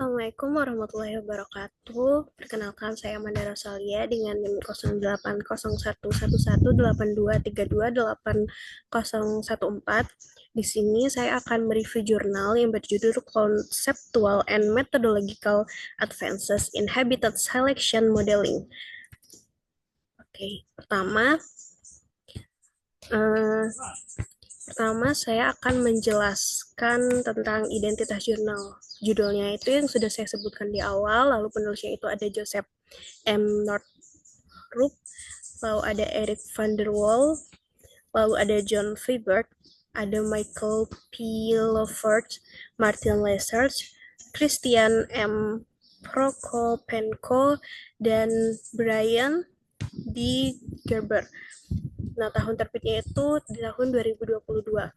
Assalamualaikum warahmatullahi wabarakatuh. Perkenalkan saya Amanda Rosalia dengan NIM 08011182328014. Di sini saya akan mereview jurnal yang berjudul Conceptual and Methodological Advances in Habitat Selection Modeling. Oke, eh, pertama saya akan menjelaskan tentang identitas jurnal. Judulnya itu yang sudah saya sebutkan di awal, lalu penulisnya itu ada Joseph M. Northrop, lalu ada Eric van der Wal, lalu ada John Freeberg, ada Michael P. Lovert, Martin Lesarch, Christian M. Prokopenko, dan Brian D. Gerber. Nah, tahun terbitnya itu di tahun 2022.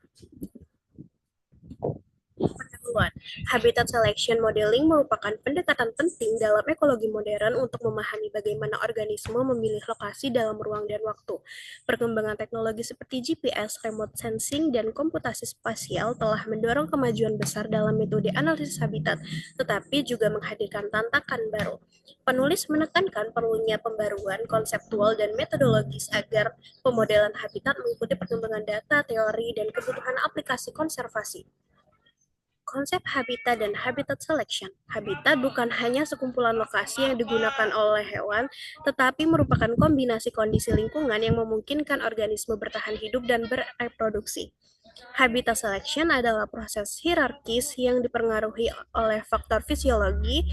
Pengetahuan. Habitat selection modeling merupakan pendekatan penting dalam ekologi modern untuk memahami bagaimana organisme memilih lokasi dalam ruang dan waktu. Perkembangan teknologi seperti GPS, remote sensing, dan komputasi spasial telah mendorong kemajuan besar dalam metode analisis habitat, tetapi juga menghadirkan tantangan baru. Penulis menekankan perlunya pembaruan konseptual dan metodologis agar pemodelan habitat mengikuti perkembangan data, teori, dan kebutuhan aplikasi konservasi. Konsep habitat dan habitat selection. Habitat bukan hanya sekumpulan lokasi yang digunakan oleh hewan, tetapi merupakan kombinasi kondisi lingkungan yang memungkinkan organisme bertahan hidup dan bereproduksi. Habitat selection adalah proses hierarkis yang dipengaruhi oleh faktor fisiologi,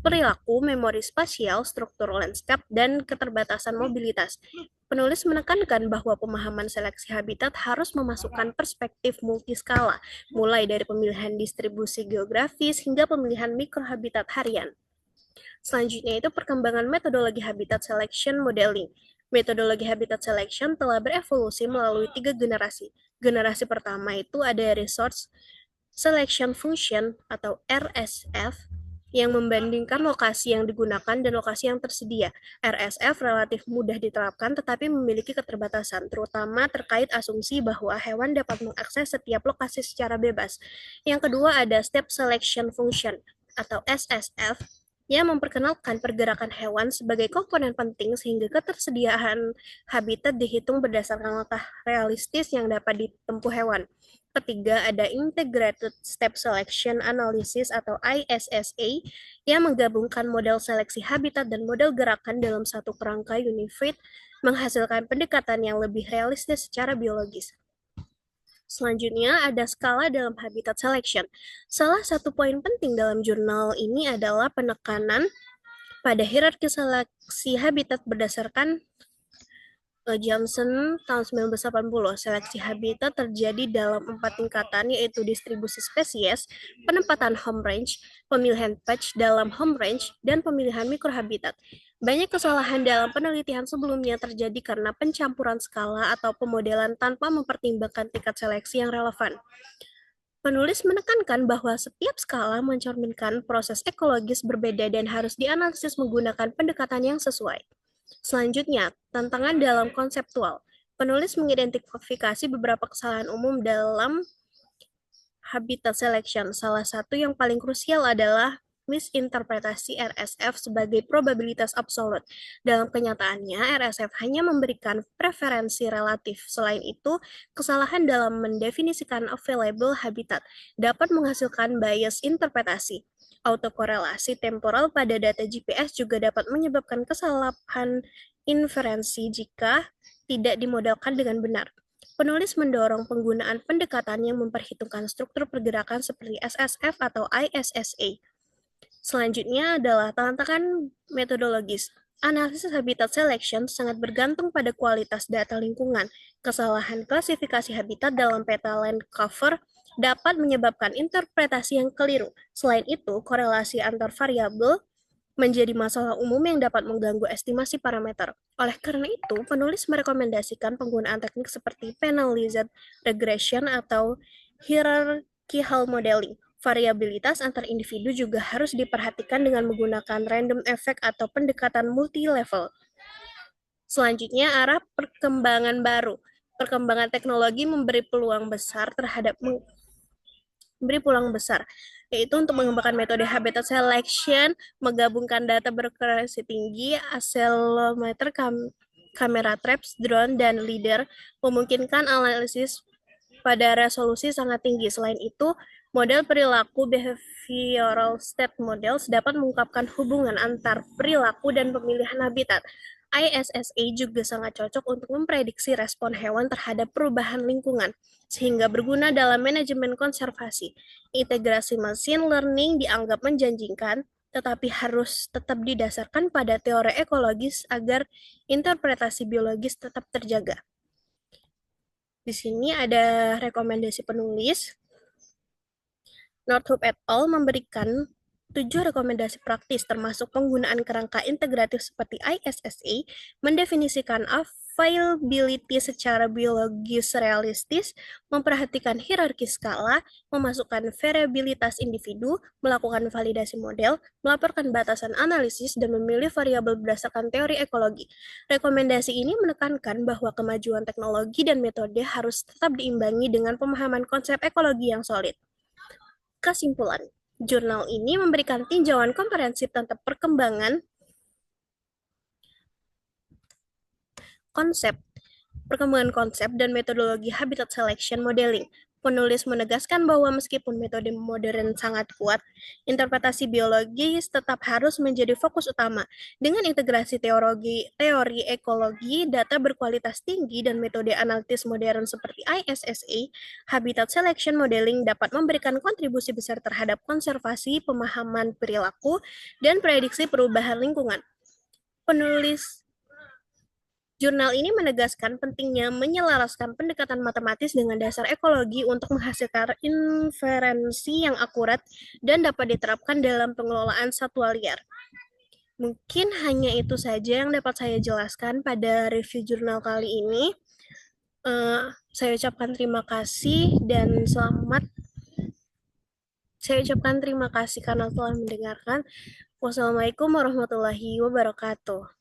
perilaku, memori spasial, struktur lanskap, dan keterbatasan mobilitas. Penulis menekankan bahwa pemahaman seleksi habitat harus memasukkan perspektif multiskala, mulai dari pemilihan distribusi geografis hingga pemilihan mikrohabitat harian. Selanjutnya itu perkembangan metodologi habitat selection modeling. Metodologi habitat selection telah berevolusi melalui 3 generasi. Generasi pertama itu ada resource selection function atau RSF yang membandingkan lokasi yang digunakan dan lokasi yang tersedia. RSF relatif mudah diterapkan tetapi memiliki keterbatasan, terutama terkait asumsi bahwa hewan dapat mengakses setiap lokasi secara bebas. Yang kedua ada step selection function atau SSF yang memperkenalkan pergerakan hewan sebagai komponen penting sehingga ketersediaan habitat dihitung berdasarkan langkah realistis yang dapat ditempuh hewan. Ketiga, ada Integrated Step Selection Analysis atau ISSA yang menggabungkan model seleksi habitat dan model gerakan dalam satu kerangka unified, menghasilkan pendekatan yang lebih realistis secara biologis. Selanjutnya ada skala dalam habitat selection. Salah satu poin penting dalam jurnal ini adalah penekanan pada hierarki seleksi habitat berdasarkan Johnson tahun 1980. Seleksi habitat terjadi dalam 4 tingkatan, yaitu distribusi spesies, penempatan home range, pemilihan patch dalam home range, dan pemilihan mikrohabitat. Banyak kesalahan dalam penelitian sebelumnya terjadi karena pencampuran skala atau pemodelan tanpa mempertimbangkan tingkat seleksi yang relevan. Penulis menekankan bahwa setiap skala mencerminkan proses ekologis berbeda dan harus dianalisis menggunakan pendekatan yang sesuai. Selanjutnya, tantangan dalam konseptual. Penulis mengidentifikasi beberapa kesalahan umum dalam habitat selection. Salah satu yang paling krusial adalah misinterpretasi RSF sebagai probabilitas absolut. Dalam kenyataannya, RSF hanya memberikan preferensi relatif. Selain itu, kesalahan dalam mendefinisikan available habitat dapat menghasilkan bias interpretasi. Autokorelasi temporal pada data GPS juga dapat menyebabkan kesalahan inferensi jika tidak dimodelkan dengan benar. Penulis mendorong penggunaan pendekatan yang memperhitungkan struktur pergerakan seperti SSF atau ISSA. Selanjutnya adalah tantangan metodologis. Analisis habitat selection sangat bergantung pada kualitas data lingkungan. Kesalahan klasifikasi habitat dalam peta land cover dapat menyebabkan interpretasi yang keliru. Selain itu, korelasi antar variabel menjadi masalah umum yang dapat mengganggu estimasi parameter. Oleh karena itu, penulis merekomendasikan penggunaan teknik seperti penalized regression atau hierarchical modeling. Variabilitas antar individu juga harus diperhatikan dengan menggunakan random effect atau pendekatan multi-level. Selanjutnya, arah perkembangan baru. Perkembangan teknologi memberi peluang besar terhadap beri pulang besar, yaitu untuk mengembangkan metode habitat selection, menggabungkan data berakurasi tinggi, accelerometer, kamera traps, drone, dan LiDAR, memungkinkan analisis pada resolusi sangat tinggi. Selain itu, model perilaku behavioral state models dapat mengungkapkan hubungan antar perilaku dan pemilihan habitat. ISSA juga sangat cocok untuk memprediksi respon hewan terhadap perubahan lingkungan, sehingga berguna dalam manajemen konservasi. Integrasi machine learning dianggap menjanjikan, tetapi harus tetap didasarkan pada teori ekologis agar interpretasi biologis tetap terjaga. Di sini ada rekomendasi penulis. Northup et al. Memberikan 7 rekomendasi praktis, termasuk penggunaan kerangka integratif seperti ISSA, mendefinisikan availability secara biologis realistis, memperhatikan hierarki skala, memasukkan variabilitas individu, melakukan validasi model, melaporkan batasan analisis, dan memilih variabel berdasarkan teori ekologi. Rekomendasi ini menekankan bahwa kemajuan teknologi dan metode harus tetap diimbangi dengan pemahaman konsep ekologi yang solid. Kesimpulan, jurnal ini memberikan tinjauan komprehensif tentang perkembangan konsep konsep dan metodologi habitat selection modeling. Penulis menegaskan bahwa meskipun metode modern sangat kuat, interpretasi biologis tetap harus menjadi fokus utama. Dengan integrasi teori ekologi, data berkualitas tinggi, dan metode analitis modern seperti ISSA, habitat selection modeling dapat memberikan kontribusi besar terhadap konservasi, pemahaman perilaku, dan prediksi perubahan lingkungan. Penulis jurnal ini menegaskan pentingnya menyelaraskan pendekatan matematis dengan dasar ekologi untuk menghasilkan inferensi yang akurat dan dapat diterapkan dalam pengelolaan satwa liar. Mungkin hanya itu saja yang dapat saya jelaskan pada review jurnal kali ini. Saya ucapkan terima kasih dan selamat. Saya ucapkan terima kasih karena telah mendengarkan. Wassalamualaikum warahmatullahi wabarakatuh.